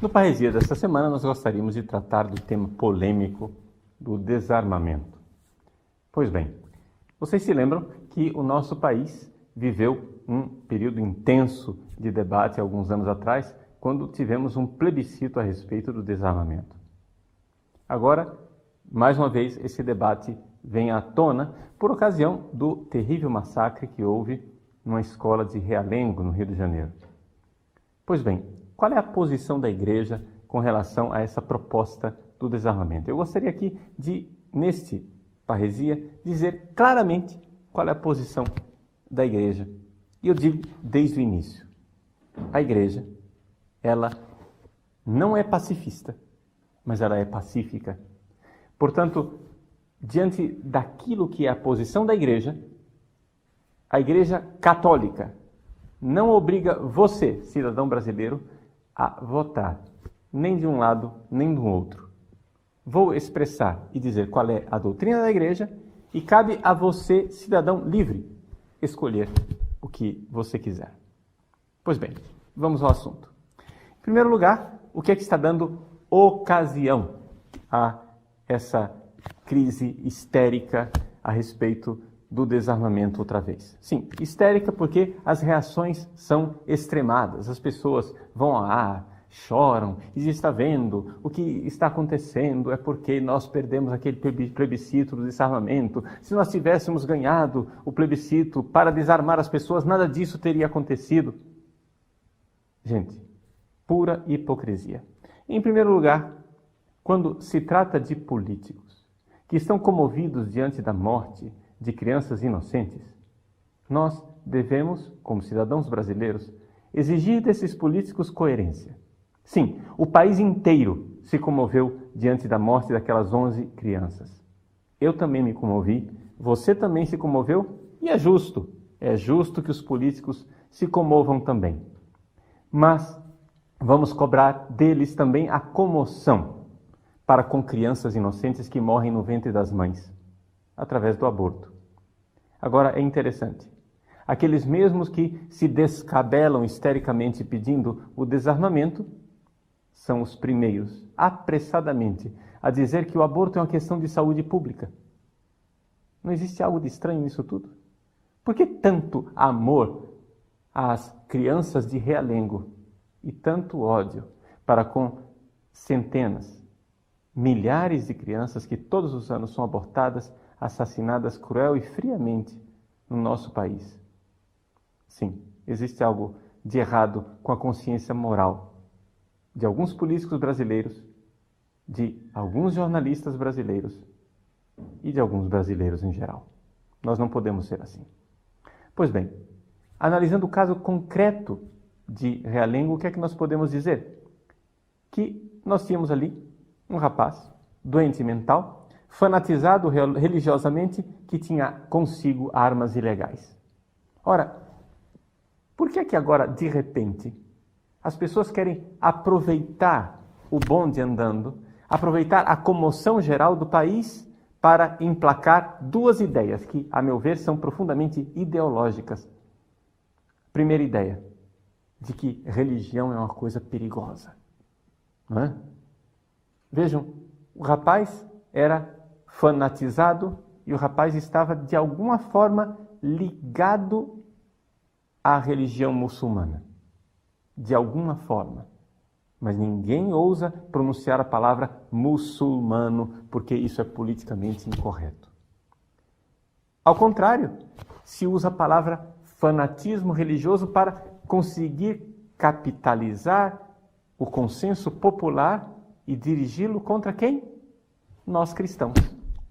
No Parresia desta semana, nós gostaríamos de tratar do tema polêmico do desarmamento. Pois bem, vocês se lembram que o nosso país viveu um período intenso de debate alguns anos atrás, quando tivemos um plebiscito a respeito do desarmamento. Agora, mais uma vez, esse debate vem à tona por ocasião do terrível massacre que houve numa escola de Realengo, no Rio de Janeiro. Pois bem, qual é a posição da Igreja com relação a essa proposta do desarmamento? Eu gostaria aqui de, neste Parresia, dizer claramente qual é a posição da Igreja. E eu digo desde o início. A Igreja, ela não é pacifista, mas ela é pacífica. Portanto, diante daquilo que é a posição da Igreja, a Igreja Católica não obriga você, cidadão brasileiro, a votar, nem de um lado, nem do outro. Vou expressar e dizer qual é a doutrina da Igreja e cabe a você, cidadão livre, escolher o que você quiser. Pois bem, vamos ao assunto. Em primeiro lugar, o que é que está dando ocasião a essa crise histérica a respeito do desarmamento outra vez? Sim, histérica porque as reações são extremadas. As pessoas vão lá, choram, e está vendo o que está acontecendo é porque nós perdemos aquele plebiscito do desarmamento. Se nós tivéssemos ganhado o plebiscito para desarmar as pessoas, nada disso teria acontecido. Gente, pura hipocrisia. Em primeiro lugar, quando se trata de políticos que estão comovidos diante da morte de crianças inocentes, nós devemos, como cidadãos brasileiros, exigir desses políticos coerência. Sim, o país inteiro se comoveu diante da morte daquelas 11 crianças. Eu também me comovi, você também se comoveu, e é justo que os políticos se comovam também. Mas vamos cobrar deles também a comoção para com crianças inocentes que morrem no ventre das mães, através do aborto. Agora, é interessante. Aqueles mesmos que se descabelam histericamente pedindo o desarmamento são os primeiros, apressadamente, a dizer que o aborto é uma questão de saúde pública. Não existe algo de estranho nisso tudo? Por que tanto amor às crianças de Realengo e tanto ódio para com centenas, milhares de crianças que todos os anos são abortadas, assassinadas cruel e friamente no nosso país? Sim, existe algo de errado com a consciência moral de alguns políticos brasileiros, de alguns jornalistas brasileiros e de alguns brasileiros em geral. Nós não podemos ser assim. Pois bem, analisando o caso concreto de Realengo, o que é que nós podemos dizer? Que nós tínhamos ali um rapaz doente mental, fanatizado religiosamente, que tinha consigo armas ilegais. Ora, por que é que agora, de repente, as pessoas querem aproveitar o bonde andando, aproveitar a comoção geral do país para emplacar duas ideias que, a meu ver, são profundamente ideológicas? Primeira ideia, de que religião é uma coisa perigosa. Não é? Vejam, o rapaz era fanatizado e o rapaz estava, de alguma forma, ligado à religião muçulmana. De alguma forma. Mas ninguém ousa pronunciar a palavra muçulmano, porque isso é politicamente incorreto. Ao contrário, se usa a palavra fanatismo religioso para conseguir capitalizar o consenso popular e dirigi-lo contra quem? Nós cristãos.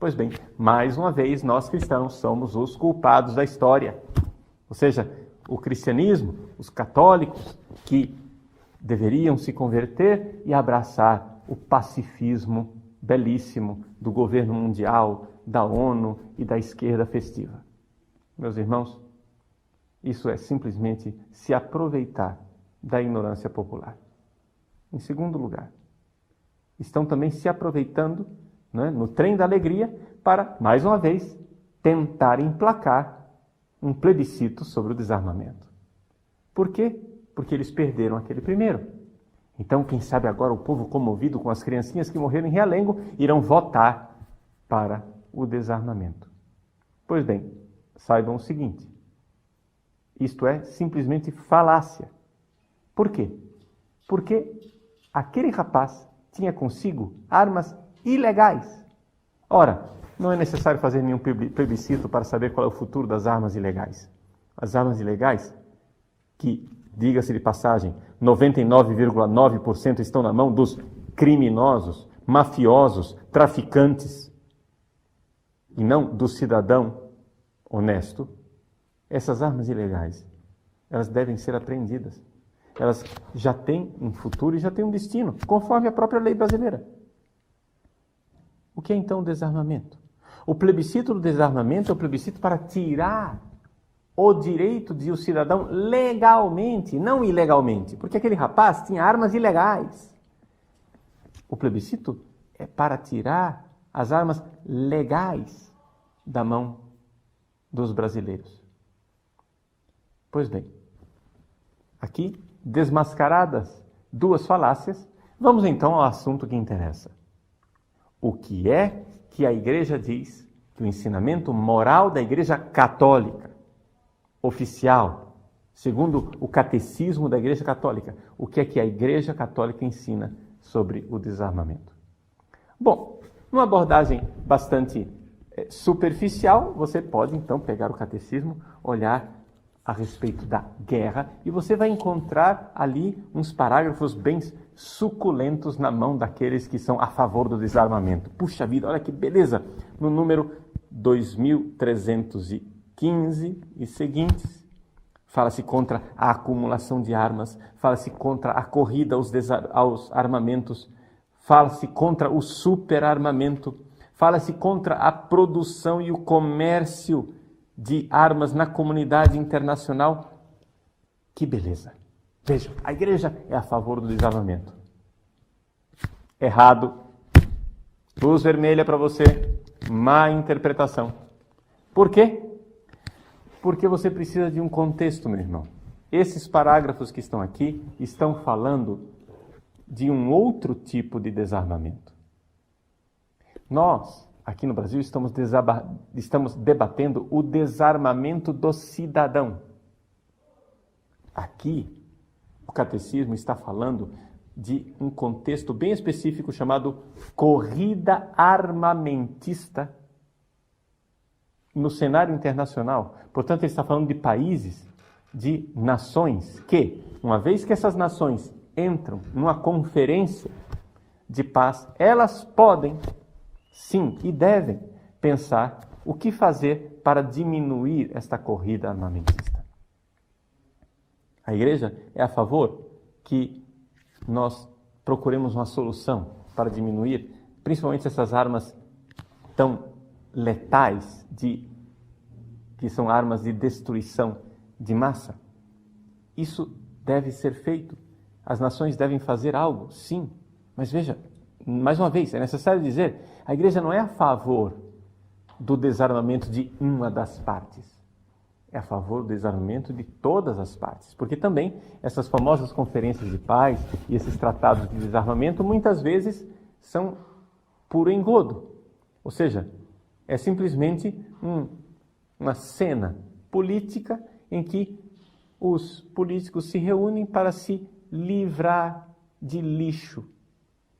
Pois bem, mais uma vez, nós cristãos somos os culpados da história. Ou seja, o cristianismo, os católicos, que deveriam se converter e abraçar o pacifismo belíssimo do governo mundial, da ONU e da esquerda festiva. Meus irmãos, isso é simplesmente se aproveitar da ignorância popular. Em segundo lugar, estão também se aproveitando, né, no trem da alegria para, mais uma vez, tentar emplacar um plebiscito sobre o desarmamento. Por quê? Porque eles perderam aquele primeiro. Então, quem sabe agora o povo comovido com as criancinhas que morreram em Realengo irão votar para o desarmamento. Pois bem, saibam o seguinte, isto é simplesmente falácia. Por quê? Porque aquele rapaz tinha consigo armas ilegais. Ora, não é necessário fazer nenhum plebiscito para saber qual é o futuro das armas ilegais. As armas ilegais, que, diga-se de passagem, 99,9% estão na mão dos criminosos, mafiosos, traficantes, e não do cidadão honesto, essas armas ilegais, elas devem ser apreendidas. Elas já têm um futuro e já têm um destino, conforme a própria lei brasileira. O que é então o desarmamento? O plebiscito do desarmamento é o plebiscito para tirar o direito de o cidadão legalmente, não ilegalmente, porque aquele rapaz tinha armas ilegais. O plebiscito é para tirar as armas legais da mão dos brasileiros. Pois bem, aqui, desmascaradas duas falácias, vamos então ao assunto que interessa. O que é que a Igreja diz que o ensinamento moral da Igreja Católica, oficial, segundo o catecismo da Igreja Católica, o que é que a Igreja Católica ensina sobre o desarmamento? Bom, numa abordagem bastante superficial, você pode então pegar o catecismo, olhar a respeito da guerra, e você vai encontrar ali uns parágrafos bem suculentos na mão daqueles que são a favor do desarmamento. Puxa vida, olha que beleza! No número 2315 e seguintes, fala-se contra a acumulação de armas, fala-se contra a corrida aos armamentos, fala-se contra o superarmamento, fala-se contra a produção e o comércio de armas na comunidade internacional. Que beleza! Vejam, a igreja é a favor do desarmamento. Errado. Luz vermelha para você. Má interpretação. Por quê? Porque você precisa de um contexto, meu irmão. Esses parágrafos que estão aqui estão falando de um outro tipo de desarmamento. Nós, aqui no Brasil, estamos debatendo o desarmamento do cidadão. Aqui, o catecismo está falando de um contexto bem específico chamado corrida armamentista no cenário internacional. Portanto, ele está falando de países, de nações que, uma vez que essas nações entram numa conferência de paz, elas podem, sim, e devem pensar o que fazer para diminuir esta corrida armamentista. A igreja é a favor que nós procuremos uma solução para diminuir, principalmente essas armas tão letais, que são armas de destruição de massa. Isso deve ser feito. As nações devem fazer algo, sim. Mas veja, mais uma vez, é necessário dizer, a igreja não é a favor do desarmamento de uma das partes. É a favor do desarmamento de todas as partes. Porque também essas famosas conferências de paz e esses tratados de desarmamento muitas vezes são puro engodo. Ou seja, é simplesmente uma cena política em que os políticos se reúnem para se livrar de lixo.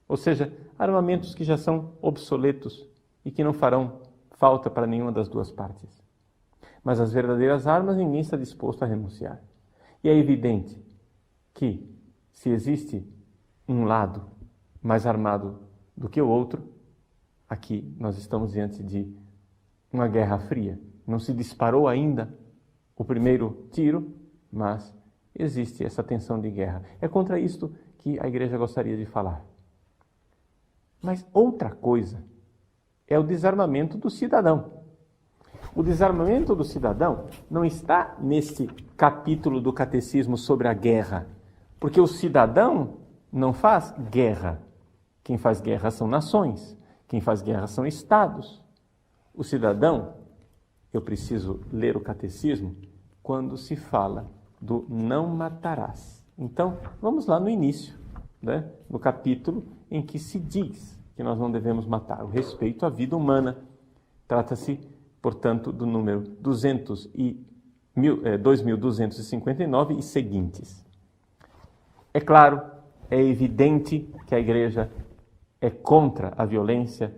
Ou seja, armamentos que já são obsoletos e que não farão falta para nenhuma das duas partes. Mas as verdadeiras armas ninguém está disposto a renunciar. E é evidente que, se existe um lado mais armado do que o outro, aqui nós estamos diante de uma guerra fria. Não se disparou ainda o primeiro tiro, mas existe essa tensão de guerra. É contra isto que a igreja gostaria de falar. Mas outra coisa é o desarmamento do cidadão. O desarmamento do cidadão não está neste capítulo do catecismo sobre a guerra, porque o cidadão não faz guerra. Quem faz guerra são nações, quem faz guerra são estados. O cidadão, eu preciso ler o catecismo quando se fala do não matarás. Então, vamos lá no início. né, no capítulo em que se diz que nós não devemos matar. O respeito à vida humana. Trata-se, portanto, do número 2259 e seguintes. É claro, é evidente que a Igreja é contra a violência,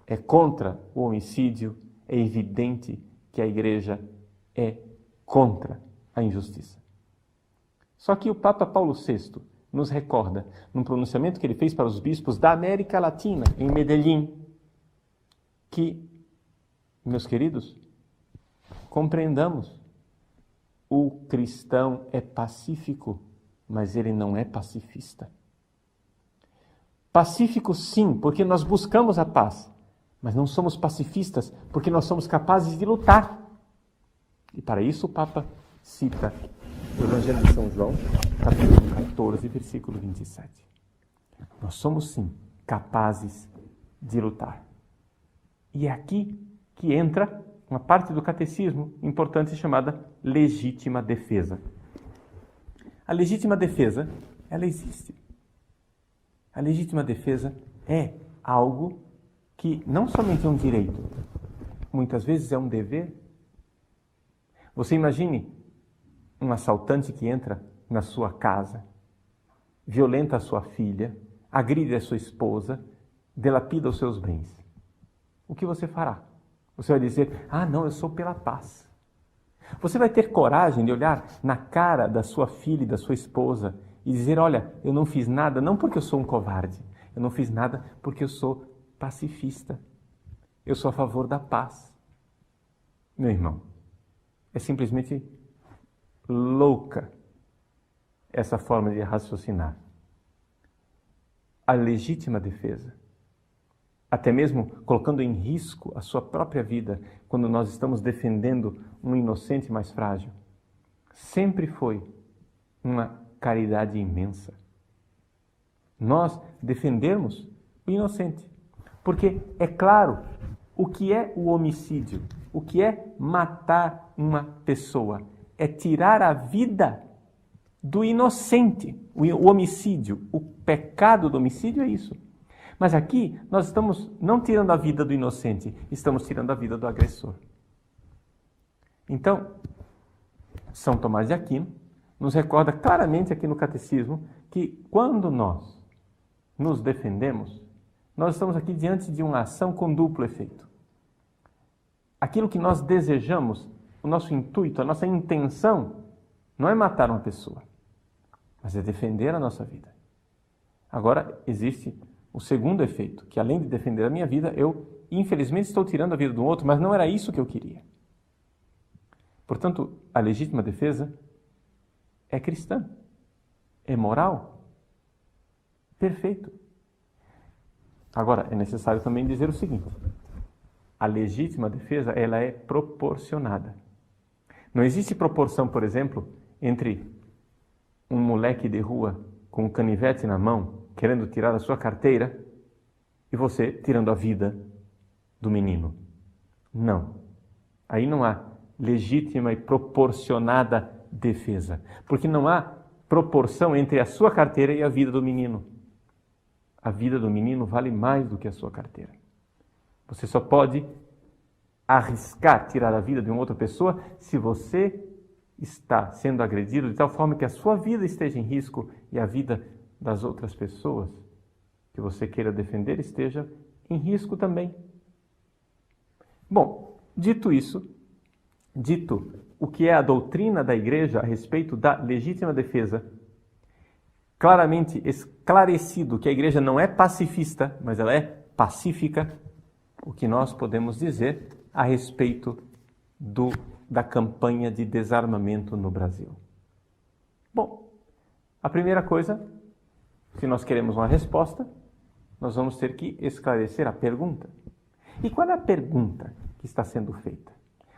é contra o homicídio, é evidente que a Igreja é contra a injustiça. Só que o Papa Paulo VI nos recorda, num pronunciamento que ele fez para os bispos da América Latina, em Medellín, que, meus queridos, compreendamos, o cristão é pacífico, mas ele não é pacifista. Pacífico sim, porque nós buscamos a paz, mas não somos pacifistas, porque nós somos capazes de lutar. E para isso o Papa cita o Evangelho de São João, capítulo 14, versículo 27. Nós somos sim capazes de lutar. E é aqui que entra uma parte do catecismo importante chamada legítima defesa. A legítima defesa, ela existe. A legítima defesa é algo que não somente é um direito, muitas vezes é um dever. Você imagine um assaltante que entra na sua casa, violenta a sua filha, agride a sua esposa, dilapida os seus bens. O que você fará? Você vai dizer, não, eu sou pela paz. Você vai ter coragem de olhar na cara da sua filha e da sua esposa e dizer, olha, eu não fiz nada, não porque eu sou um covarde, eu não fiz nada porque eu sou pacifista. Eu sou a favor da paz. Meu irmão, é simplesmente louca essa forma de raciocinar. A legítima defesa, até mesmo colocando em risco a sua própria vida, quando nós estamos defendendo um inocente mais frágil, sempre foi uma caridade imensa. Nós defendermos o inocente. Porque, é claro, o que é o homicídio? O que é matar uma pessoa? É tirar a vida do inocente. O homicídio, o pecado do homicídio é isso. Mas aqui nós estamos não tirando a vida do inocente, estamos tirando a vida do agressor. Então, São Tomás de Aquino nos recorda claramente aqui no Catecismo que quando nós nos defendemos, nós estamos aqui diante de uma ação com duplo efeito. Aquilo que nós desejamos, o nosso intuito, a nossa intenção, não é matar uma pessoa, mas é defender a nossa vida. Agora, existe o segundo efeito, que além de defender a minha vida, eu, infelizmente, estou tirando a vida do outro, mas não era isso que eu queria. Portanto, a legítima defesa é cristã, é moral, perfeito. Agora, é necessário também dizer o seguinte, a legítima defesa, ela é proporcionada. Não existe proporção, por exemplo, entre um moleque de rua com um canivete na mão, querendo tirar a sua carteira, e você tirando a vida do menino. Não. Aí não há legítima e proporcionada defesa, porque não há proporção entre a sua carteira e a vida do menino. A vida do menino vale mais do que a sua carteira. Você só pode arriscar tirar a vida de uma outra pessoa se você está sendo agredido de tal forma que a sua vida esteja em risco e a vida das outras pessoas que você queira defender esteja em risco também. Bom, dito isso, dito o que é a doutrina da Igreja a respeito da legítima defesa, claramente esclarecido que a Igreja não é pacifista, mas ela é pacífica, o que nós podemos dizer a respeito da campanha de desarmamento no Brasil? Bom, a primeira coisa, se nós queremos uma resposta, nós vamos ter que esclarecer a pergunta. E qual é a pergunta que está sendo feita?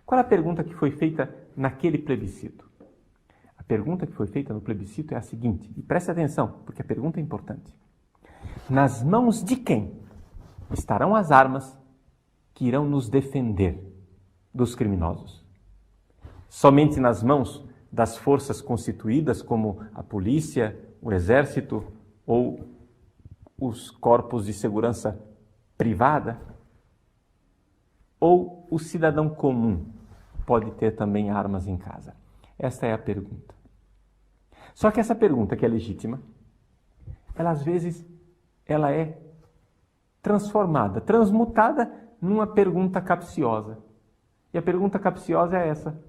Qual é a pergunta que foi feita naquele plebiscito? A pergunta que foi feita no plebiscito é a seguinte, e preste atenção, porque a pergunta é importante. Nas mãos de quem estarão as armas que irão nos defender dos criminosos? Somente nas mãos das forças constituídas como a polícia, o exército ou os corpos de segurança privada? Ou o cidadão comum pode ter também armas em casa? Esta é a pergunta. Só que essa pergunta, que é legítima, ela às vezes ela é transformada, transmutada numa pergunta capciosa. E a pergunta capciosa é essa: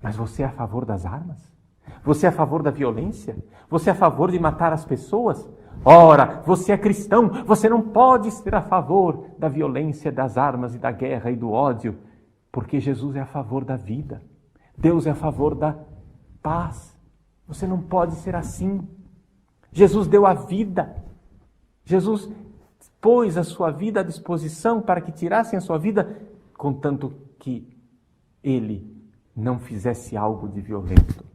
mas você é a favor das armas? Você é a favor da violência? Você é a favor de matar as pessoas? Ora, você é cristão, você não pode ser a favor da violência, das armas e da guerra e do ódio, porque Jesus é a favor da vida. Deus é a favor da paz. Você não pode ser assim. Jesus deu a vida. Jesus pôs a sua vida à disposição para que tirassem a sua vida, contanto que ele não fizesse algo de violento.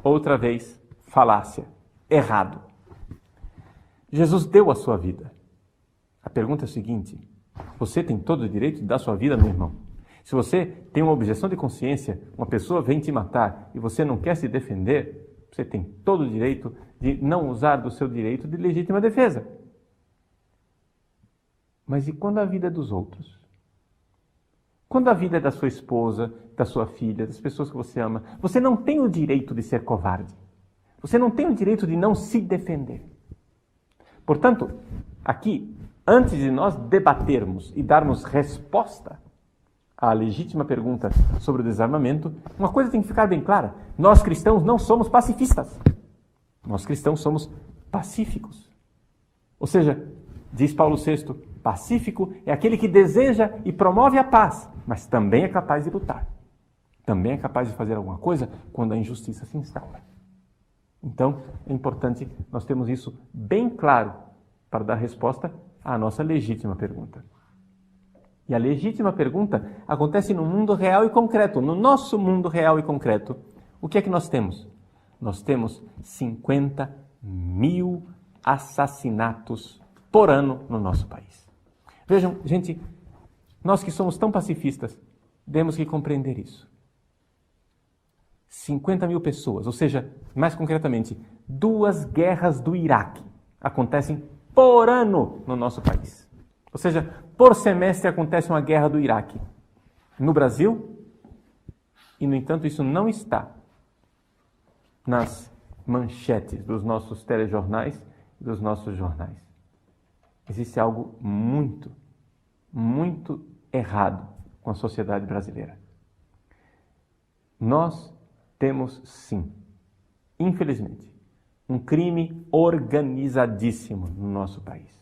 Outra vez, falácia, errado. Jesus deu a sua vida. A pergunta é a seguinte: você tem todo o direito de dar sua vida, meu irmão? Se você tem uma objeção de consciência, uma pessoa vem te matar e você não quer se defender, você tem todo o direito de não usar do seu direito de legítima defesa. Mas e quando a vida é dos outros? Quando a vida é da sua esposa, da sua filha, das pessoas que você ama, você não tem o direito de ser covarde. Você não tem o direito de não se defender. Portanto, aqui, antes de nós debatermos e darmos resposta à legítima pergunta sobre o desarmamento, uma coisa tem que ficar bem clara: nós cristãos não somos pacifistas. Nós cristãos somos pacíficos. Ou seja, diz Paulo VI, pacífico é aquele que deseja e promove a paz, mas também é capaz de lutar. Também é capaz de fazer alguma coisa quando a injustiça se instaura. Então, é importante nós termos isso bem claro para dar resposta à nossa legítima pergunta. E a legítima pergunta acontece no mundo real e concreto. No nosso mundo real e concreto, o que é que nós temos? Nós temos 50 mil assassinatos por ano no nosso país. Vejam, gente, nós que somos tão pacifistas, temos que compreender isso. 50 mil pessoas, ou seja, mais concretamente, 2 guerras do Iraque acontecem por ano no nosso país. Ou seja, por semestre acontece uma guerra do Iraque no Brasil, e, no entanto, isso não está nas manchetes dos nossos telejornais e dos nossos jornais. Existe algo muito, muito errado com a sociedade brasileira. Nós temos, sim, infelizmente, um crime organizadíssimo no nosso país.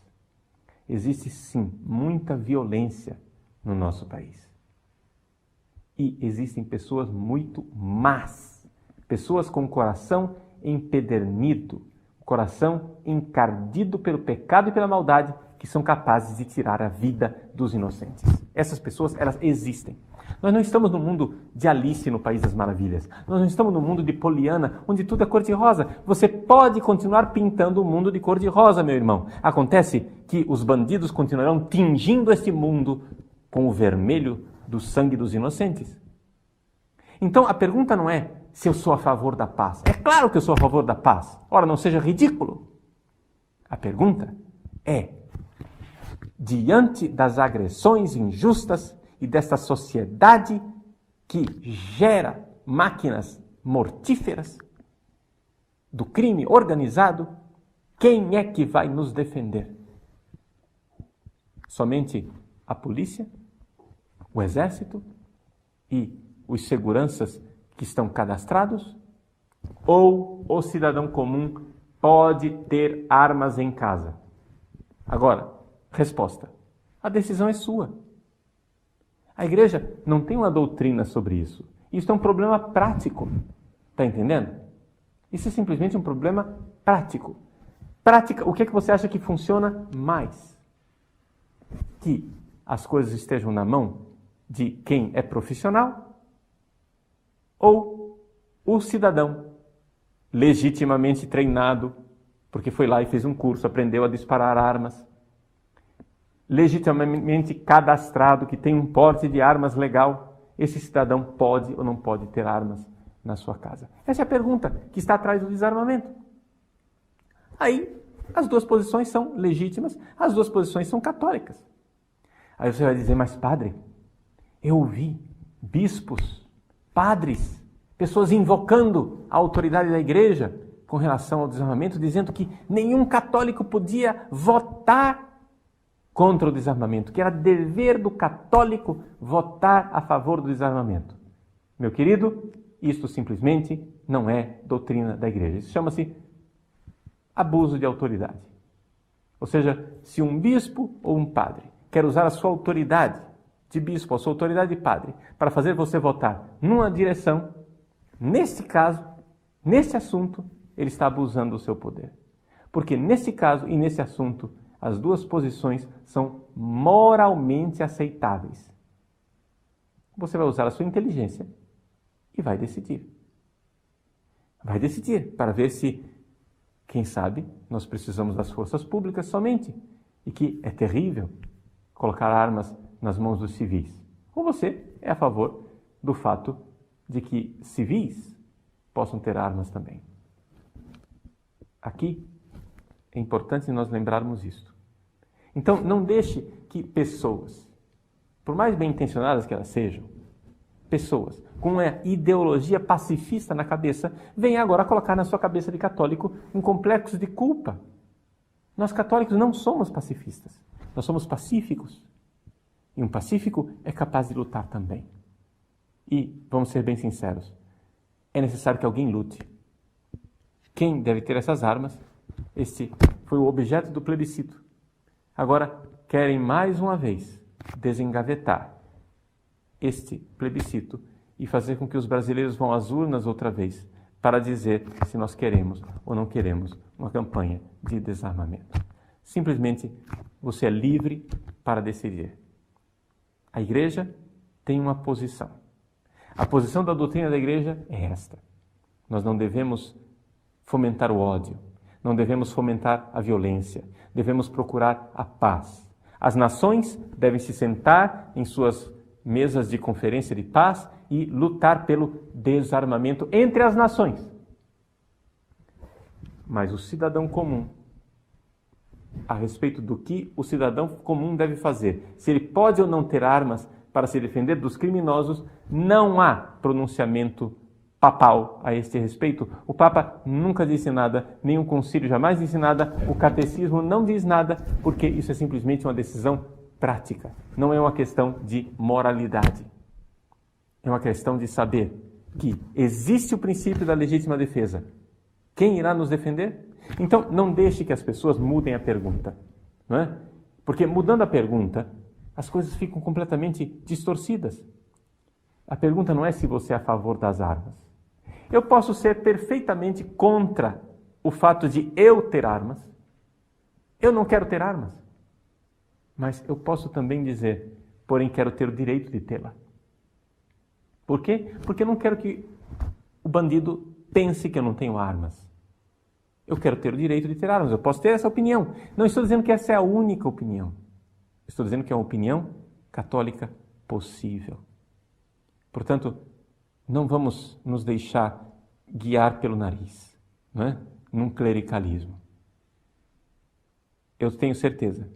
Existe, sim, muita violência no nosso país. E existem pessoas muito más, pessoas com o coração empedernido, coração encardido pelo pecado e pela maldade, que são capazes de tirar a vida dos inocentes. Essas pessoas, elas existem. Nós não estamos no mundo de Alice no País das Maravilhas. Nós não estamos no mundo de Poliana, onde tudo é cor-de-rosa. Você pode continuar pintando o mundo de cor-de-rosa, meu irmão. Acontece que os bandidos continuarão tingindo este mundo com o vermelho do sangue dos inocentes. Então, a pergunta não é se eu sou a favor da paz. É claro que eu sou a favor da paz. Ora, não seja ridículo. A pergunta é: diante das agressões injustas e desta sociedade que gera máquinas mortíferas do crime organizado, quem é que vai nos defender? Somente a polícia, o exército e os seguranças que estão cadastrados? Ou o cidadão comum pode ter armas em casa? Agora, resposta: a decisão é sua. A igreja não tem uma doutrina sobre isso. Isso é um problema prático. Está entendendo? Isso é simplesmente um problema prático. Prática, o que é que você acha que funciona mais? Que as coisas estejam na mão de quem é profissional ou o cidadão legitimamente treinado, porque foi lá e fez um curso, aprendeu a disparar armas, legitimamente cadastrado, que tem um porte de armas legal, esse cidadão pode ou não pode ter armas na sua casa? Essa é a pergunta que está atrás do desarmamento. Aí, as duas posições são legítimas, as duas posições são católicas. Aí você vai dizer, mas padre, eu ouvi bispos, padres, pessoas invocando a autoridade da igreja com relação ao desarmamento, dizendo que nenhum católico podia votar contra o desarmamento, que era dever do católico votar a favor do desarmamento. Meu querido, isto simplesmente não é doutrina da igreja. Isso chama-se abuso de autoridade. Ou seja, se um bispo ou um padre quer usar a sua autoridade de bispo, a sua autoridade de padre, para fazer você votar numa direção, nesse caso, nesse assunto, ele está abusando do seu poder. Porque nesse caso e nesse assunto, as duas posições são moralmente aceitáveis. Você vai usar a sua inteligência e vai decidir. Vai decidir para ver se, quem sabe, nós precisamos das forças públicas somente e que é terrível colocar armas nas mãos dos civis. Ou você é a favor do fato de que civis possam ter armas também. Aqui é importante nós lembrarmos isto. Então, não deixe que pessoas, por mais bem intencionadas que elas sejam, pessoas com uma ideologia pacifista na cabeça, venham agora colocar na sua cabeça de católico um complexo de culpa. Nós católicos não somos pacifistas, nós somos pacíficos. E um pacífico é capaz de lutar também. E, vamos ser bem sinceros, é necessário que alguém lute. Quem deve ter essas armas? Este foi o objeto do plebiscito. Agora, querem mais uma vez desengavetar este plebiscito e fazer com que os brasileiros vão às urnas outra vez para dizer se nós queremos ou não queremos uma campanha de desarmamento. Simplesmente, você é livre para decidir. A igreja tem uma posição. A posição da doutrina da igreja é esta. Nós não devemos fomentar o ódio, não devemos fomentar a violência, devemos procurar a paz. As nações devem se sentar em suas mesas de conferência de paz e lutar pelo desarmamento entre as nações. Mas o cidadão comum, a respeito do que o cidadão comum deve fazer, se ele pode ou não ter armas para se defender dos criminosos, não há pronunciamento papal a este respeito. O Papa nunca disse nada, nenhum concílio jamais disse nada, o catecismo não diz nada, porque isso é simplesmente uma decisão prática, não é uma questão de moralidade. É uma questão de saber que existe o princípio da legítima defesa. Quem irá nos defender? Então, não deixe que as pessoas mudem a pergunta, não é? Porque mudando a pergunta, as coisas ficam completamente distorcidas. A pergunta não é se você é a favor das armas. Eu posso ser perfeitamente contra o fato de eu ter armas. Eu não quero ter armas. Mas eu posso também dizer, porém quero ter o direito de tê-la. Por quê? Porque eu não quero que o bandido pense que eu não tenho armas. Eu quero ter o direito de ter armas. Eu posso ter essa opinião. Não estou dizendo que essa é a única opinião. Estou dizendo que é uma opinião católica possível. Portanto, não vamos nos deixar guiar pelo nariz, não é? Num clericalismo. Eu tenho certeza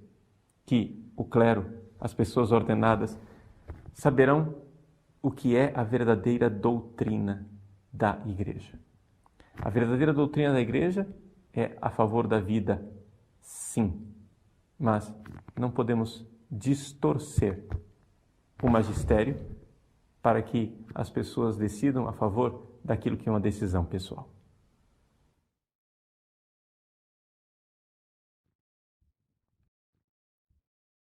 que o clero, as pessoas ordenadas, saberão o que é a verdadeira doutrina da igreja. A verdadeira doutrina da igreja é a favor da vida, sim, mas não podemos distorcer o magistério para que as pessoas decidam a favor daquilo que é uma decisão pessoal.